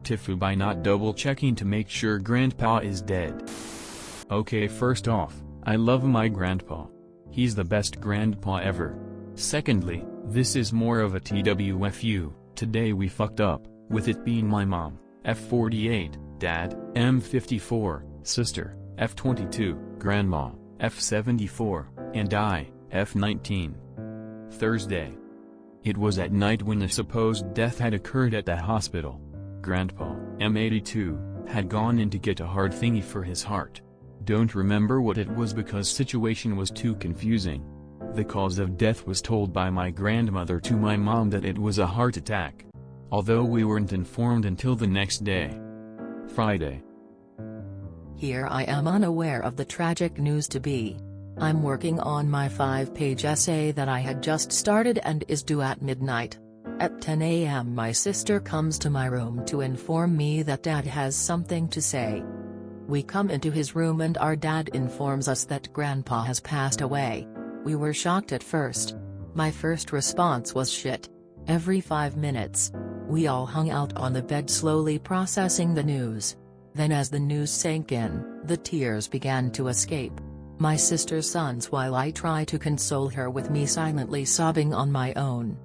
TIFU by not double-checking to make sure Grandpa is dead. Okay, first off, I love my grandpa. He's the best grandpa ever. Secondly, this is more of a TWFU, today we fucked up, with it being my mom, F48, dad, M54, sister, F22, grandma, F74, and I, F19. Thursday. It was at night when the supposed death had occurred at the hospital. Grandpa, M82, had gone in to get a hard thingy for his heart. Don't remember what it was because situation was too confusing. The cause of death was told by my grandmother to my mom that it was a heart attack. Although we weren't informed until the next day. Friday. Here I am unaware of the tragic news to be. I'm working on my 5-page essay that I had just started and is due at midnight. At 10 a.m. my sister comes to my room to inform me that Dad has something to say. We come into his room and our dad informs us that Grandpa has passed away. We were shocked at first. My first response was shit. Every 5 minutes. We all hung out on the bed slowly processing the news. Then as the news sank in, the tears began to escape. My sister sons while I try to console her with me silently sobbing on my own.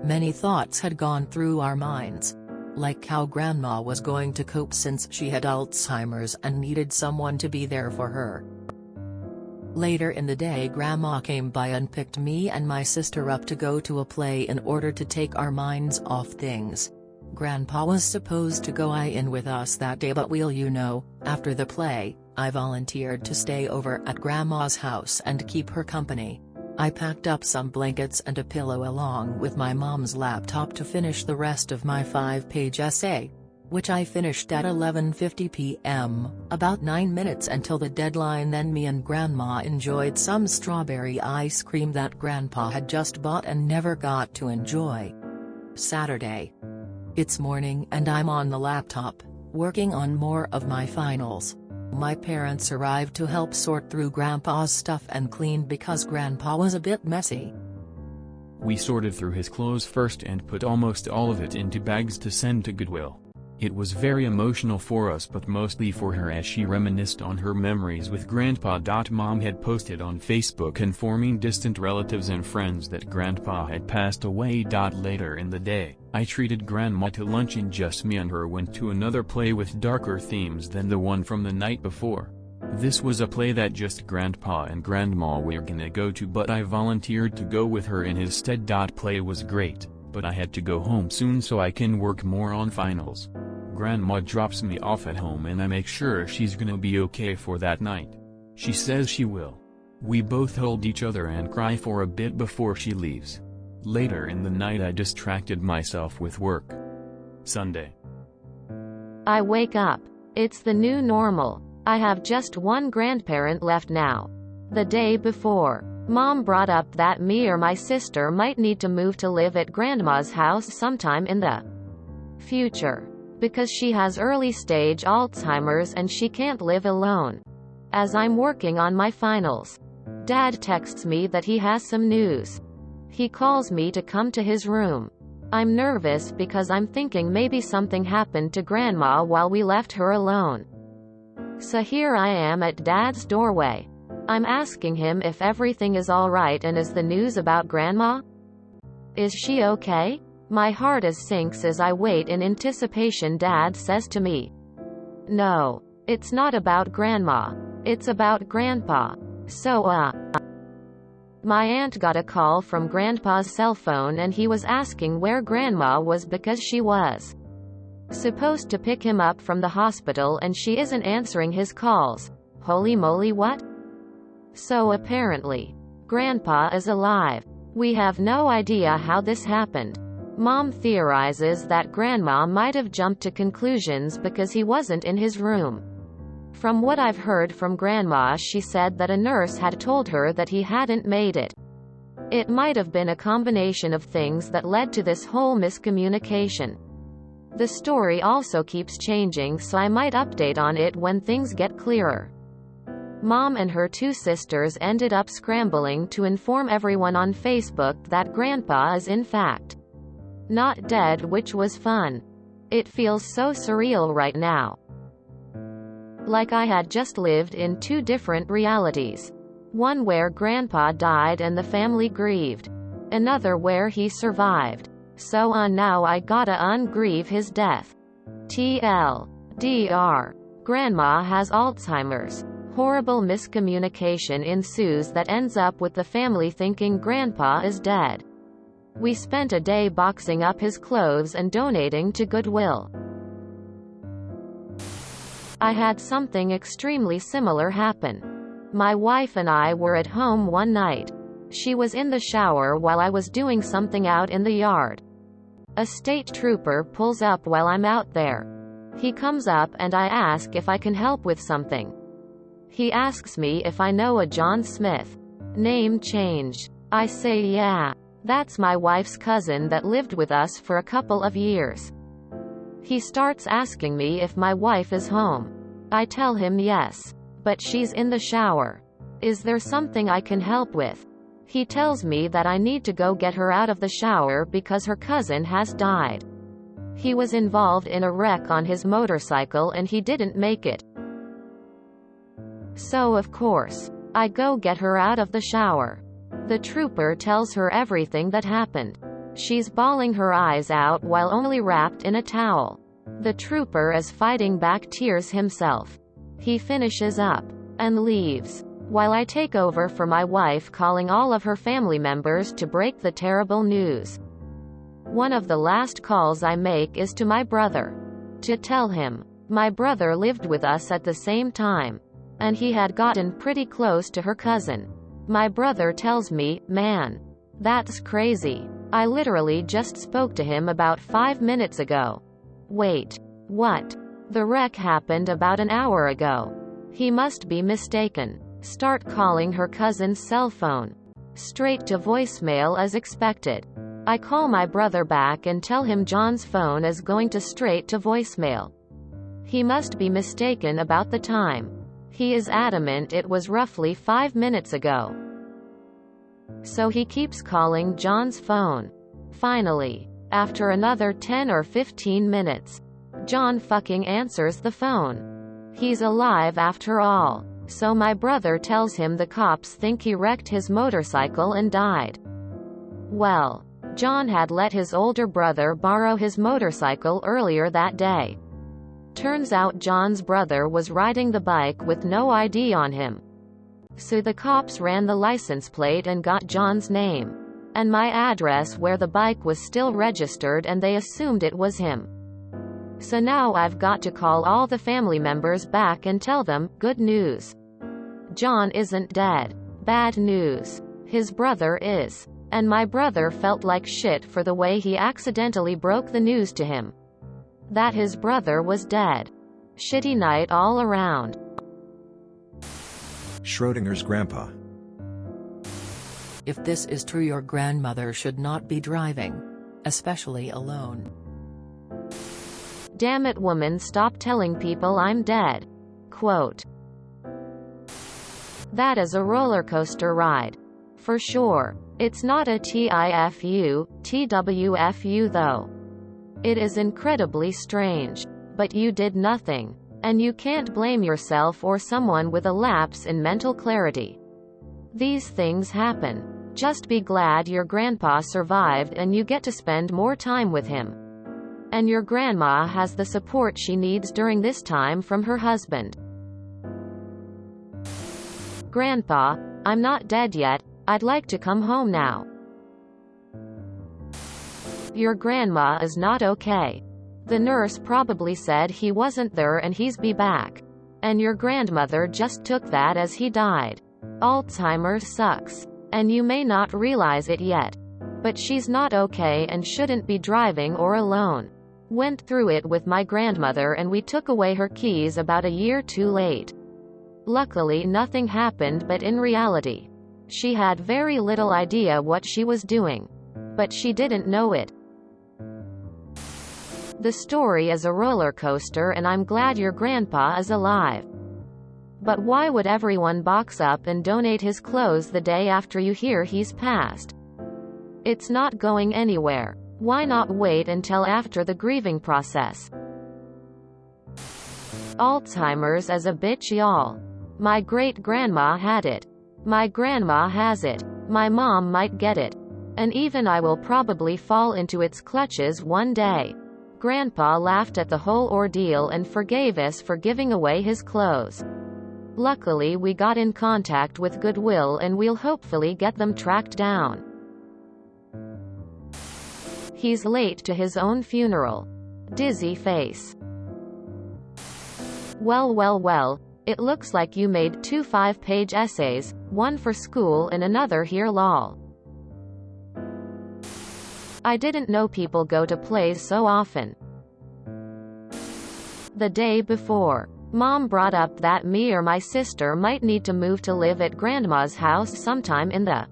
Many thoughts had gone through our minds. Like how Grandma was going to cope since she had Alzheimer's and needed someone to be there for her. Later in the day Grandma came by and picked me and my sister up to go to a play in order to take our minds off things. Grandpa was supposed to go in with us that day but after the play, I volunteered to stay over at Grandma's house and keep her company. I packed up some blankets and a pillow along with my mom's laptop to finish the rest of my 5-page essay, which I finished at 11:50 p.m., about 9 minutes until the deadline. Then me and Grandma enjoyed some strawberry ice cream that Grandpa had just bought and never got to enjoy. Saturday. It's morning and I'm on the laptop, working on more of my finals. My parents arrived to help sort through Grandpa's stuff and clean because Grandpa was a bit messy. We sorted through his clothes first and put almost all of it into bags to send to Goodwill. It was very emotional for us but mostly for her as she reminisced on her memories with Grandpa. Mom had posted on Facebook informing distant relatives and friends that Grandpa had passed away. Later in the day, I treated Grandma to lunch and just me and her went to another play with darker themes than the one from the night before. This was a play that just Grandpa and Grandma were gonna go to but I volunteered to go with her in his stead. Play was great, but I had to go home soon so I can work more on finals. Grandma drops me off at home and I make sure she's gonna be okay for that night. She says she will. We both hold each other and cry for a bit before she leaves. Later in the night I distracted myself with work. Sunday. I wake up. It's the new normal. I have just one grandparent left now. The day before, Mom brought up that me or my sister might need to move to live at Grandma's house sometime in the future. Because she has early-stage Alzheimer's and she can't live alone. As I'm working on my finals, Dad texts me that he has some news. He calls me to come to his room. I'm nervous because I'm thinking maybe something happened to Grandma while we left her alone. So here I am at Dad's doorway. I'm asking him if everything is alright and is the news about Grandma? Is she okay? My heart sinks as I wait in anticipation. Dad says to me, "No, it's not about Grandma. It's about Grandpa." My aunt got a call from Grandpa's cell phone and he was asking where Grandma was because she was supposed to pick him up from the hospital and she isn't answering his calls. Holy moly, what? So apparently, Grandpa is alive. We have no idea how this happened. Mom theorizes that Grandma might have jumped to conclusions because he wasn't in his room. From what I've heard from Grandma, she said that a nurse had told her that he hadn't made it. It might have been a combination of things that led to this whole miscommunication. The story also keeps changing, so I might update on it when things get clearer. Mom and her 2 sisters ended up scrambling to inform everyone on Facebook that Grandpa is in fact not dead, which was fun. It feels so surreal right now. Like I had just lived in two different realities. One where Grandpa died and the family grieved. Another where he survived. So now I gotta ungrieve his death. TLDR. Grandma has Alzheimer's. Horrible miscommunication ensues that ends up with the family thinking Grandpa is dead. We spent a day boxing up his clothes and donating to Goodwill. I had something extremely similar happen. My wife and I were at home one night. She was in the shower while I was doing something out in the yard. A state trooper pulls up while I'm out there. He comes up and I ask if I can help with something. He asks me if I know a John Smith. Name change. I say yeah. That's my wife's cousin that lived with us for a couple of years. He starts asking me if my wife is home. I tell him yes. But she's in the shower. Is there something I can help with? He tells me that I need to go get her out of the shower because her cousin has died. He was involved in a wreck on his motorcycle and he didn't make it. So of course, I go get her out of the shower. The trooper tells her everything that happened. She's bawling her eyes out while only wrapped in a towel. The trooper is fighting back tears himself. He finishes up and leaves, while I take over for my wife, calling all of her family members to break the terrible news. One of the last calls I make is to my brother, to tell him. My brother lived with us at the same time, and he had gotten pretty close to her cousin. My brother tells me, "Man, that's crazy. I literally just spoke to him about 5 minutes ago." Wait, what? The wreck happened about an hour ago. He must be mistaken. Start calling her cousin's cell phone. Straight to voicemail as expected. I call my brother back and tell him John's phone is going to straight to voicemail. He must be mistaken about the time. He is adamant it was roughly 5 minutes ago. So he keeps calling John's phone. Finally, after another 10 or 15 minutes, John fucking answers the phone. He's alive after all. So my brother tells him the cops think he wrecked his motorcycle and died. Well, John had let his older brother borrow his motorcycle earlier that day. Turns out John's brother was riding the bike with no ID on him. So the cops ran the license plate and got John's name and my address where the bike was still registered, and they assumed it was him. So now I've got to call all the family members back and tell them, good news. John isn't dead. Bad news. His brother is. And my brother felt like shit for the way he accidentally broke the news to him. That his brother was dead. Shitty night all around. Schrodinger's grandpa. If this is true, your grandmother should not be driving. Especially alone. Damn it, woman, stop telling people I'm dead. Quote. That is a roller coaster ride. For sure. It's not a TIFU, TWFU though. It is incredibly strange. But you did nothing. And you can't blame yourself or someone with a lapse in mental clarity. These things happen. Just be glad your grandpa survived and you get to spend more time with him. And your grandma has the support she needs during this time from her husband. Grandpa, I'm not dead yet, I'd like to come home now. Your grandma is not okay. The nurse probably said he wasn't there and he's be back. And your grandmother just took that as he died. Alzheimer's sucks. And you may not realize it yet. But she's not okay and shouldn't be driving or alone. Went through it with my grandmother and we took away her keys about a year too late. Luckily nothing happened, but in reality, she had very little idea what she was doing. But she didn't know it. The story is a roller coaster and I'm glad your grandpa is alive. But why would everyone box up and donate his clothes the day after you hear he's passed? It's not going anywhere. Why not wait until after the grieving process? Alzheimer's is a bitch, y'all. My great-grandma had it. My grandma has it. My mom might get it. And even I will probably fall into its clutches one day. Grandpa laughed at the whole ordeal and forgave us for giving away his clothes. Luckily we got in contact with Goodwill and we'll hopefully get them tracked down. He's late to his own funeral. Dizzy face. Well, it looks like you made 2 5-page essays, one for school and another here lol. I didn't know people go to plays so often. The day before, Mom brought up that me or my sister might need to move to live at Grandma's house sometime in the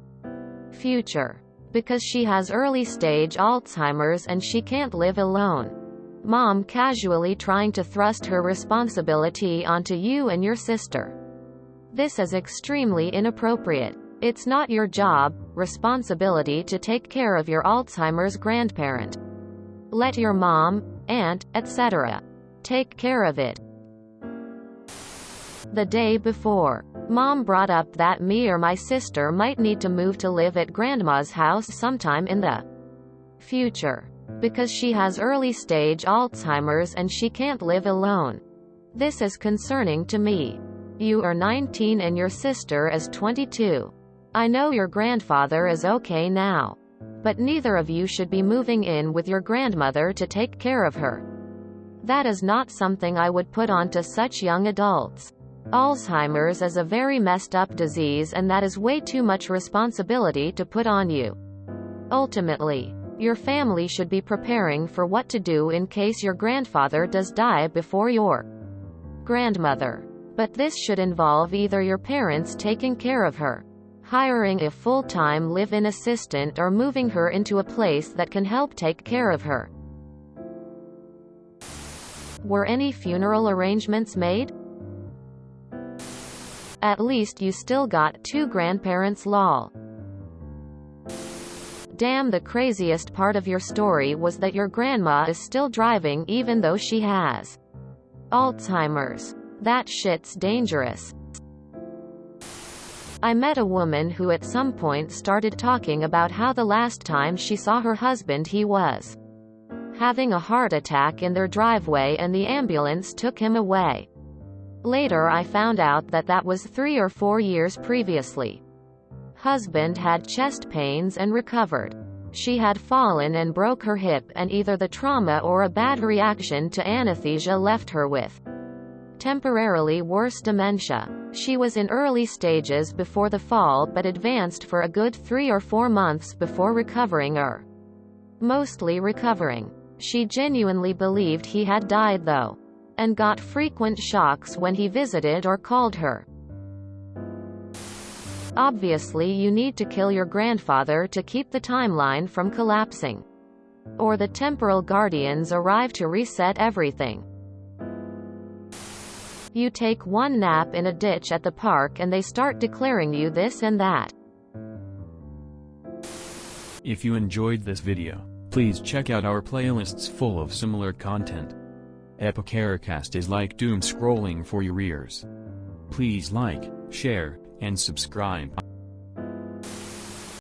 future. Because she has early-stage Alzheimer's and she can't live alone. Mom casually trying to thrust her responsibility onto you and your sister. This is extremely inappropriate. It's not your responsibility to take care of your Alzheimer's grandparent. Let your mom, aunt, etc. take care of it. The day before, Mom brought up that me or my sister might need to move to live at Grandma's house sometime in the future. Because she has early-stage Alzheimer's and she can't live alone. This is concerning to me. You are 19 and your sister is 22. I know your grandfather is okay now. But neither of you should be moving in with your grandmother to take care of her. That is not something I would put onto such young adults. Alzheimer's is a very messed up disease and that is way too much responsibility to put on you. Ultimately, your family should be preparing for what to do in case your grandfather does die before your grandmother. But this should involve either your parents taking care of her, hiring a full-time live-in assistant or moving her into a place that can help take care of her. Were any funeral arrangements made? At least you still got 2 grandparents lol. Damn, the craziest part of your story was that your grandma is still driving even though she has Alzheimer's. That shit's dangerous. I met a woman who at some point started talking about how the last time she saw her husband he was having a heart attack in their driveway and the ambulance took him away. Later I found out that that was 3 or 4 years previously. Husband had chest pains and recovered. She had fallen and broke her hip and either the trauma or a bad reaction to anesthesia left her with temporarily worse dementia. She was in early stages before the fall but advanced for a good 3 or 4 months before recovering or mostly recovering. She genuinely believed he had died though, and got frequent shocks when he visited or called her. Obviously you need to kill your grandfather to keep the timeline from collapsing. Or the temporal guardians arrive to reset everything. You take one nap in a ditch at the park and they start declaring you this and that. If you enjoyed this video, please check out our playlists full of similar content. Epicaricast is like doom scrolling for your ears. Please like, share, and subscribe.